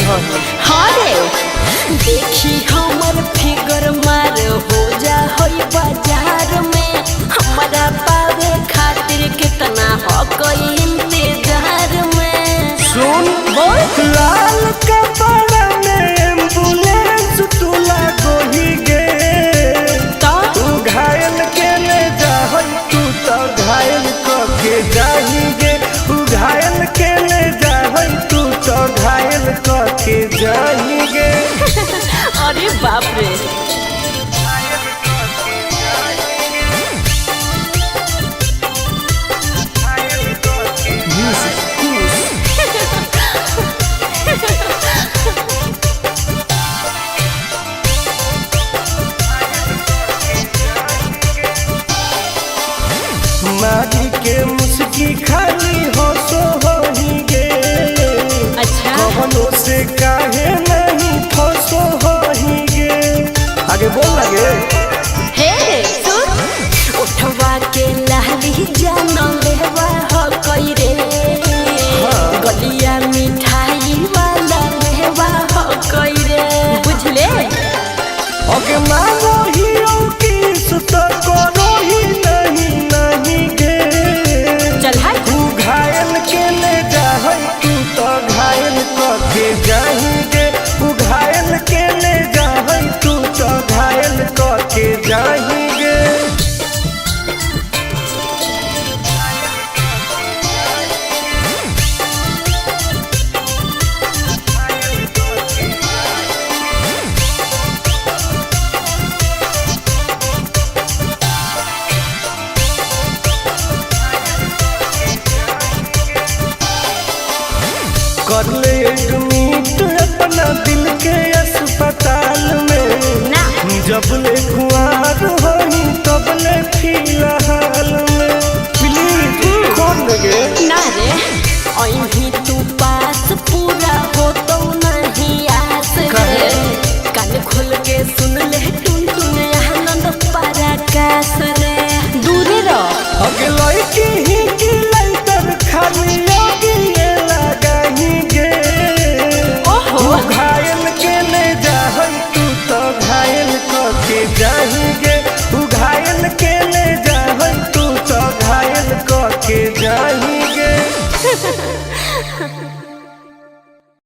कैसन हो? हाँ रे देखी हमर फिगर मार हो जा होई बाजार में हमारा पावे खातिर कितना हो कोई इंतजार में। सुन बोल लाल कपड़ा में एम्बुलेंस तुला गोही गे तो तू घायल के ले जा तू तो घायल के जाही गे तू घायल के ले जा तू तो घायल के जाही गे। अरे बाप रे मारी के मुस्की खाली हो सो होही गे। अच्छा कवनो से काहे नहीं फसो होही गे। आगे बोल लगे हे सुन उठवा के लाली जानो लेवा हो कोई रे गलिया मिठाई वाला लेवा हो कोई रे बुझले। ओके मारो ही की सुत करो ही नहीं गे। चल हाय तू घायल के ले जा तू तो घायल के जाही गे तू घायल के ले जा तू तो घायल के जाही गे। कर ले एडमिट अपना दिल के अस्पताल में ना जब ले कुआर होई तब ले फिलहाल में प्लीज कर लगे ना रे